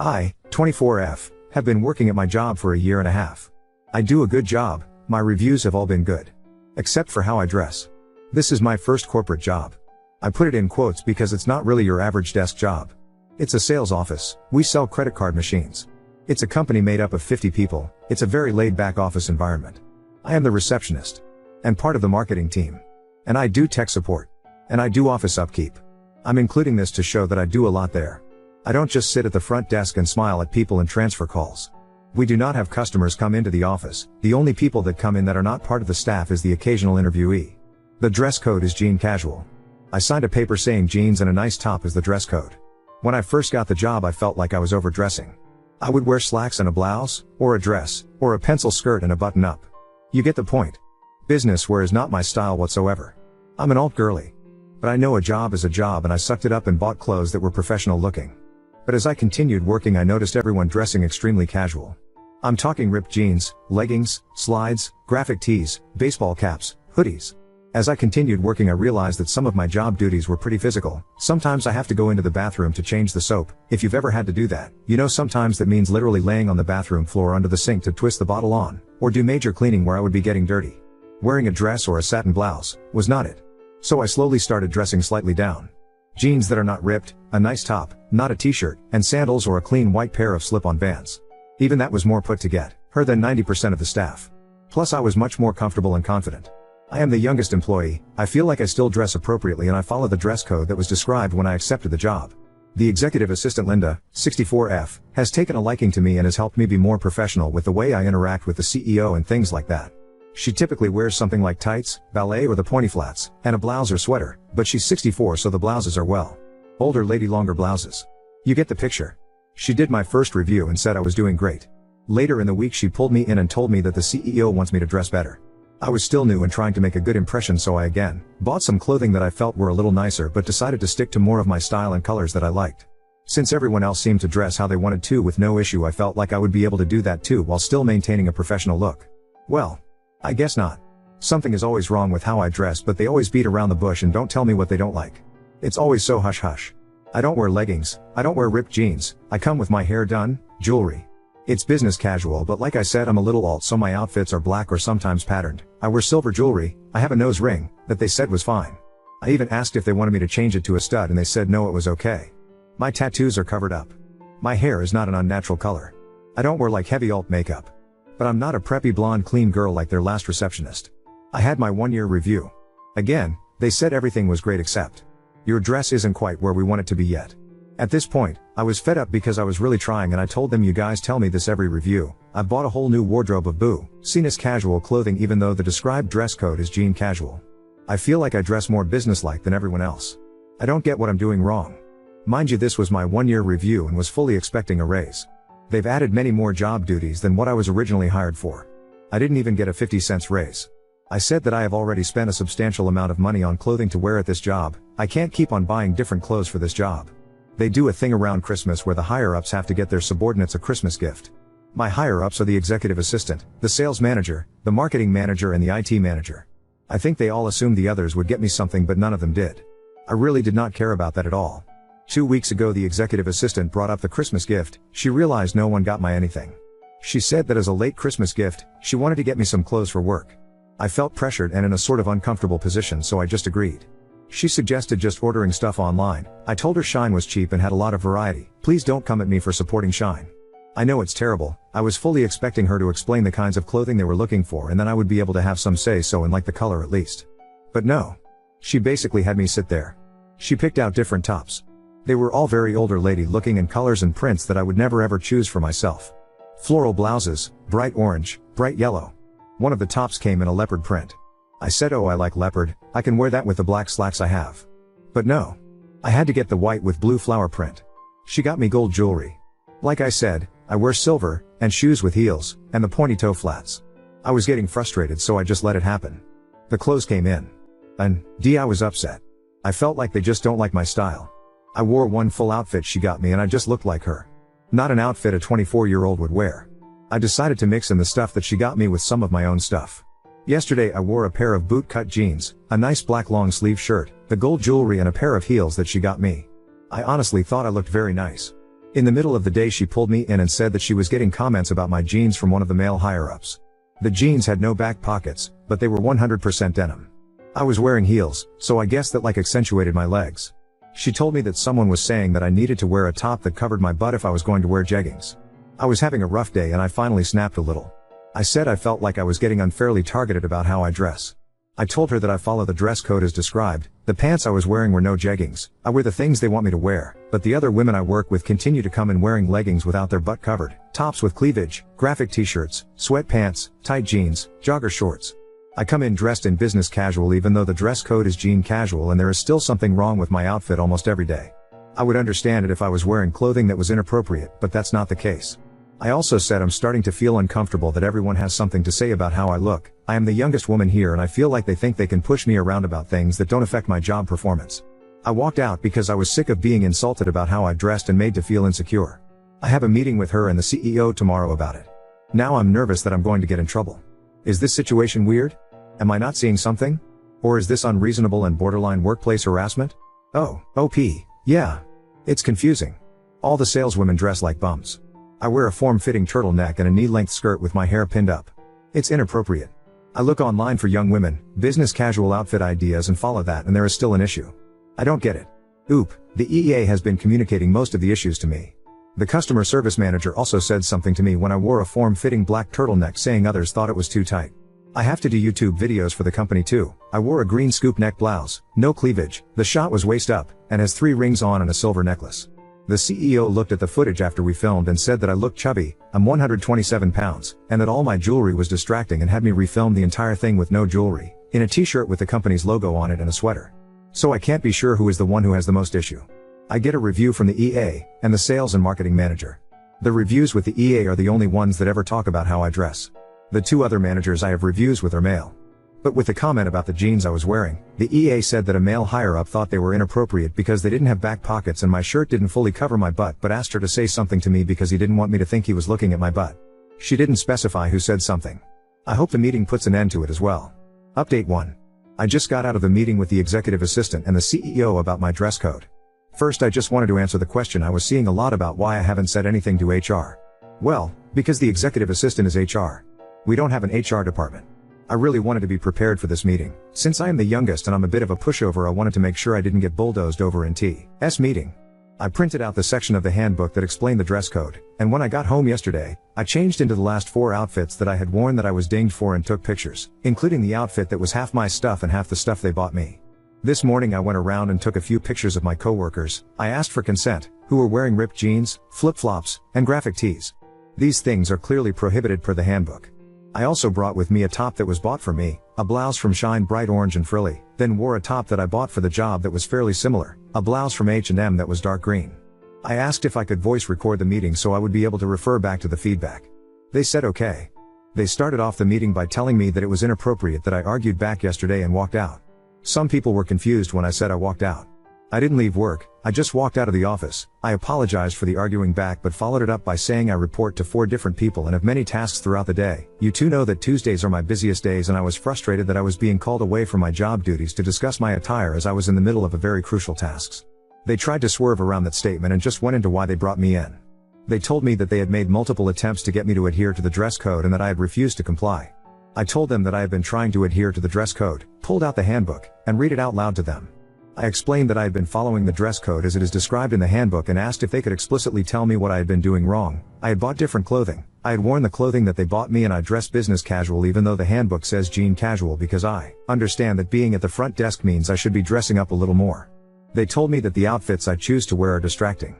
I, 24F, have been working at my job for a year and a half. I do a good job, my reviews have all been good. Except for how I dress. This is my first corporate job. I put it in quotes because it's not really your average desk job. It's a sales office, we sell credit card machines. It's a company made up of 50 people, it's a very laid-back office environment. I am the receptionist. And part of the marketing team. And I do tech support. And I do office upkeep. I'm including this to show that I do a lot there. I don't just sit at the front desk and smile at people and transfer calls. We do not have customers come into the office, the only people that come in that are not part of the staff is the occasional interviewee. The dress code is jean casual. I signed a paper saying jeans and a nice top is the dress code. When I first got the job I felt like I was overdressing. I would wear slacks and a blouse, or a dress, or a pencil skirt and a button-up. You get the point. Business wear is not my style whatsoever. I'm an alt girly. But I know a job is a job and I sucked it up and bought clothes that were professional looking. But as I continued working I noticed everyone dressing extremely casual. I'm talking ripped jeans, leggings, slides, graphic tees, baseball caps, hoodies. As I continued working I realized that some of my job duties were pretty physical. Sometimes I have to go into the bathroom to change the soap. If you've ever had to do that, you know sometimes that means literally laying on the bathroom floor under the sink to twist the bottle on, or do major cleaning where I would be getting dirty. Wearing a dress or a satin blouse was not it. So I slowly started dressing slightly down. Jeans that are not ripped, a nice top, not a t-shirt, and sandals or a clean white pair of slip-on Vans. Even that was more put to get her than 90% of the staff. Plus I was much more comfortable and confident. I am the youngest employee, I feel like I still dress appropriately and I follow the dress code that was described when I accepted the job. The executive assistant Linda, 64F, has taken a liking to me and has helped me be more professional with the way I interact with the CEO and things like that. She typically wears something like tights, ballet or the pointy flats, and a blouse or sweater, but she's 64 so the blouses are well. Older lady longer blouses. You get the picture. She did my first review and said I was doing great. Later in the week she pulled me in and told me that the CEO wants me to dress better. I was still new and trying to make a good impression so I again bought some clothing that I felt were a little nicer but decided to stick to more of my style and colors that I liked. Since everyone else seemed to dress how they wanted to with no issue I felt like I would be able to do that too while still maintaining a professional look. Well, I guess not. Something is always wrong with how I dress but they always beat around the bush and don't tell me what they don't like. It's always so hush hush. I don't wear leggings, I don't wear ripped jeans, I come with my hair done, jewelry. It's business casual but like I said I'm a little alt so my outfits are black or sometimes patterned. I wear silver jewelry, I have a nose ring, that they said was fine. I even asked if they wanted me to change it to a stud and they said no it was okay. My tattoos are covered up. My hair is not an unnatural color. I don't wear like heavy alt makeup. But I'm not a preppy blonde clean girl like their last receptionist. I had my 1-year review. Again, they said everything was great except your dress isn't quite where we want it to be yet. At this point, I was fed up because I was really trying and I told them you guys tell me this every review. I've bought a whole new wardrobe of seen as casual clothing even though the described dress code is jean casual. I feel like I dress more businesslike than everyone else. I don't get what I'm doing wrong. Mind you this was my 1-year review and was fully expecting a raise. They've added many more job duties than what I was originally hired for. I didn't even get a 50-cent raise. I said that I have already spent a substantial amount of money on clothing to wear at this job. I can't keep on buying different clothes for this job. They do a thing around Christmas where the higher-ups have to get their subordinates a Christmas gift. My higher-ups are the executive assistant, the sales manager, the marketing manager and the IT manager. I think they all assumed the others would get me something but none of them did. I really did not care about that at all. 2 weeks ago the executive assistant brought up the Christmas gift. She realized no one got my anything. She said that as a late Christmas gift, she wanted to get me some clothes for work. I felt pressured and in a sort of uncomfortable position so I just agreed. She suggested just ordering stuff online. I told her Shine was cheap and had a lot of variety. Please don't come at me for supporting Shine. I know it's terrible. I was fully expecting her to explain the kinds of clothing they were looking for and then I would be able to have some say so and like the color at least. But no. She basically had me sit there. She picked out different tops. They were all very older lady looking in colors and prints that I would never ever choose for myself. Floral blouses, bright orange, bright yellow. One of the tops came in a leopard print. I said oh I like leopard, I can wear that with the black slacks I have. But no. I had to get the white with blue flower print. She got me gold jewelry. Like I said, I wear silver, and shoes with heels, and the pointy toe flats. I was getting frustrated so I just let it happen. The clothes came in. And, I was upset. I felt like they just don't like my style. I wore one full outfit she got me and I just looked like her. Not an outfit a 24-year-old would wear. I decided to mix in the stuff that she got me with some of my own stuff. Yesterday I wore a pair of boot-cut jeans, a nice black long-sleeve shirt, the gold jewelry and a pair of heels that she got me. I honestly thought I looked very nice. In the middle of the day she pulled me in and said that she was getting comments about my jeans from one of the male higher-ups. The jeans had no back pockets, but they were 100% denim. I was wearing heels, so I guess that accentuated my legs. She told me that someone was saying that I needed to wear a top that covered my butt if I was going to wear jeggings. I was having a rough day and I finally snapped a little. I said I felt like I was getting unfairly targeted about how I dress. I told her that I follow the dress code as described. The pants I was wearing were no jeggings. I wear the things they want me to wear, but the other women I work with continue to come in wearing leggings without their butt covered, tops with cleavage, graphic t-shirts, sweatpants, tight jeans, jogger shorts. I come in dressed in business casual even though the dress code is jean casual, and there is still something wrong with my outfit almost every day. I would understand it if I was wearing clothing that was inappropriate, but that's not the case. I also said I'm starting to feel uncomfortable that everyone has something to say about how I look. I am the youngest woman here and I feel like they think they can push me around about things that don't affect my job performance. I walked out because I was sick of being insulted about how I dressed and made to feel insecure. I have a meeting with her and the CEO tomorrow about it. Now I'm nervous that I'm going to get in trouble. Is this situation weird? Am I not seeing something? Or is this unreasonable and borderline workplace harassment? Oh, OP, yeah. It's confusing. All the saleswomen dress like bums. I wear a form-fitting turtleneck and a knee-length skirt with my hair pinned up. It's inappropriate. I look online for young women, business casual outfit ideas and follow that, and there is still an issue. I don't get it. Oop, the EEA has been communicating most of the issues to me. The customer service manager also said something to me when I wore a form-fitting black turtleneck, saying others thought it was too tight. I have to do YouTube videos for the company too. I wore a green scoop neck blouse, no cleavage, the shot was waist up, and has 3 rings on and a silver necklace. The CEO looked at the footage after we filmed and said that I looked chubby, I'm 127 pounds, and that all my jewelry was distracting, and had me refilm the entire thing with no jewelry, in a t-shirt with the company's logo on it and a sweater. So I can't be sure who is the one who has the most issue. I get a review from the EA, and the sales and marketing manager. The reviews with the EA are the only ones that ever talk about how I dress. The 2 other managers I have reviews with are male. But with the comment about the jeans I was wearing, the EA said that a male higher-up thought they were inappropriate because they didn't have back pockets and my shirt didn't fully cover my butt, but asked her to say something to me because he didn't want me to think he was looking at my butt. She didn't specify who said something. I hope the meeting puts an end to it as well. Update 1. I just got out of the meeting with the executive assistant and the CEO about my dress code. First, I just wanted to answer the question I was seeing a lot about why I haven't said anything to HR. Well, because the executive assistant is HR. We don't have an HR department. I really wanted to be prepared for this meeting. Since I am the youngest and I'm a bit of a pushover, I wanted to make sure I didn't get bulldozed over in T's meeting. I printed out the section of the handbook that explained the dress code, and when I got home yesterday, I changed into the last 4 outfits that I had worn that I was dinged for and took pictures, including the outfit that was half my stuff and half the stuff they bought me. This morning I went around and took a few pictures of my coworkers. I asked for consent, who were wearing ripped jeans, flip-flops, and graphic tees. These things are clearly prohibited per the handbook. I also brought with me a top that was bought for me, a blouse from Shine bright orange and frilly, then wore a top that I bought for the job that was fairly similar, a blouse from H&M that was dark green. I asked if I could voice record the meeting so I would be able to refer back to the feedback. They said okay. They started off the meeting by telling me that it was inappropriate that I argued back yesterday and walked out. Some people were confused when I said I walked out. I didn't leave work, I just walked out of the office. I apologized for the arguing back but followed it up by saying I report to 4 different people and have many tasks throughout the day. You two know that Tuesdays are my busiest days, and I was frustrated that I was being called away from my job duties to discuss my attire as I was in the middle of a very crucial tasks. They tried to swerve around that statement and just went into why they brought me in. They told me that they had made multiple attempts to get me to adhere to the dress code and that I had refused to comply. I told them that I had been trying to adhere to the dress code, pulled out the handbook, and read it out loud to them. I explained that I had been following the dress code as it is described in the handbook and asked if they could explicitly tell me what I had been doing wrong. I had bought different clothing. I had worn the clothing that they bought me and I dressed business casual even though the handbook says jean casual because I understand that being at the front desk means I should be dressing up a little more. They told me that the outfits I choose to wear are distracting.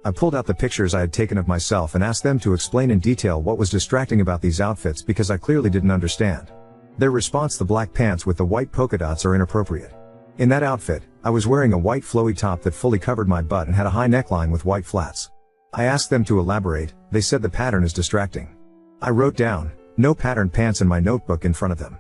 I pulled out the pictures I had taken of myself and asked them to explain in detail what was distracting about these outfits because I clearly didn't understand. Their response: the black pants with the white polka dots are inappropriate. In that outfit, I was wearing a white flowy top that fully covered my butt and had a high neckline with white flats. I asked them to elaborate. They said the pattern is distracting. I wrote down, "no pattern pants" in my notebook in front of them.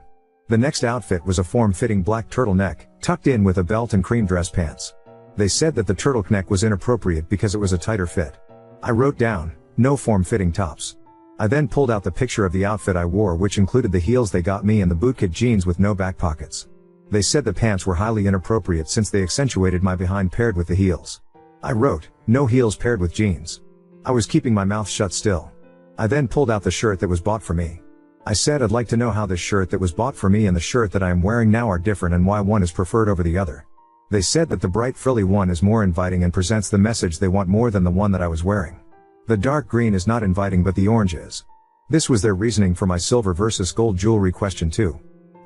The next outfit was a form-fitting black turtleneck, tucked in with a belt and cream dress pants. They said that the turtleneck was inappropriate because it was a tighter fit. I wrote down, "no form-fitting tops." I then pulled out the picture of the outfit I wore, which included the heels they got me and the bootcut jeans with no back pockets. They said the pants were highly inappropriate since they accentuated my behind paired with the heels. I wrote, "no heels paired with jeans." I was keeping my mouth shut still. I then pulled out the shirt that was bought for me. I said I'd like to know how this shirt that was bought for me and the shirt that I am wearing now are different and why one is preferred over the other. They said that the bright frilly one is more inviting and presents the message they want more than the one that I was wearing. The dark green is not inviting but the orange is. This was their reasoning for my silver versus gold jewelry question too.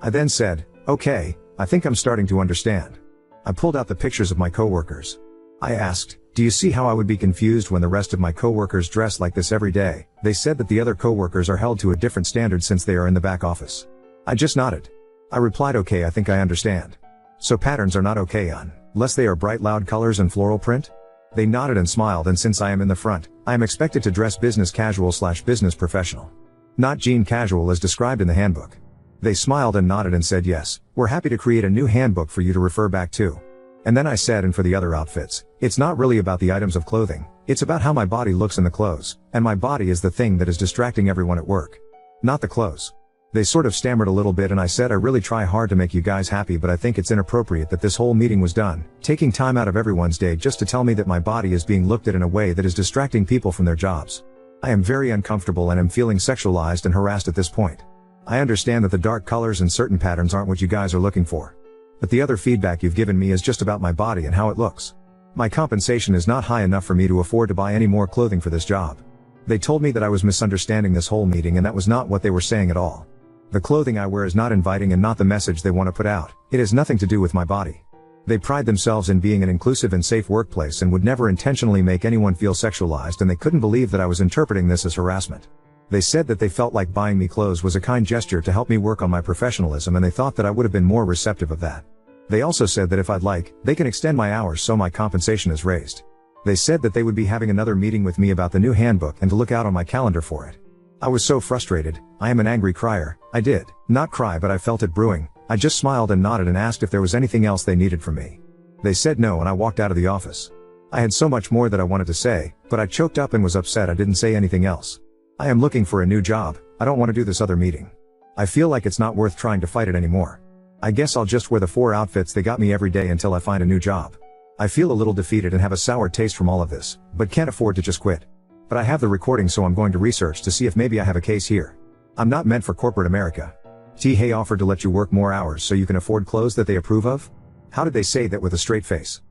I then said, okay, I think I'm starting to understand. I pulled out the pictures of my coworkers. I asked, do you see how I would be confused when the rest of my coworkers dress like this every day? They said that the other coworkers are held to a different standard since they are in the back office. I just nodded. I replied, okay, I think I understand. So patterns are not okay unless they are bright loud colors and floral print? They nodded and smiled, and since I am in the front, I am expected to dress business casual / business professional. Not jean casual as described in the handbook. They smiled and nodded and said yes, we're happy to create a new handbook for you to refer back to. And then I said, and for the other outfits, it's not really about the items of clothing, it's about how my body looks in the clothes, and my body is the thing that is distracting everyone at work. Not the clothes. They sort of stammered a little bit and I said I really try hard to make you guys happy but I think it's inappropriate that this whole meeting was done, taking time out of everyone's day just to tell me that my body is being looked at in a way that is distracting people from their jobs. I am very uncomfortable and am feeling sexualized and harassed at this point. I understand that the dark colors and certain patterns aren't what you guys are looking for. But the other feedback you've given me is just about my body and how it looks. My compensation is not high enough for me to afford to buy any more clothing for this job. They told me that I was misunderstanding this whole meeting and that was not what they were saying at all. The clothing I wear is not inviting and not the message they want to put out. It has nothing to do with my body. They pride themselves in being an inclusive and safe workplace and would never intentionally make anyone feel sexualized, and they couldn't believe that I was interpreting this as harassment. They said that they felt like buying me clothes was a kind gesture to help me work on my professionalism, and they thought that I would have been more receptive of that. They also said that if I'd like, they can extend my hours so my compensation is raised. They said that they would be having another meeting with me about the new handbook and to look out on my calendar for it. I was so frustrated. I am an angry crier. I did not cry, but I felt it brewing. I just smiled and nodded and asked if there was anything else they needed from me. They said no and I walked out of the office. I had so much more that I wanted to say, but I choked up and was upset I didn't say anything else. I am looking for a new job. I don't want to do this other meeting. I feel like it's not worth trying to fight it anymore. I guess I'll just wear the 4 outfits they got me every day until I find a new job. I feel a little defeated and have a sour taste from all of this, but can't afford to just quit. But I have the recording, so I'm going to research to see if maybe I have a case here. I'm not meant for corporate America. Hay offered to let you work more hours so you can afford clothes that they approve of? How did they say that with a straight face?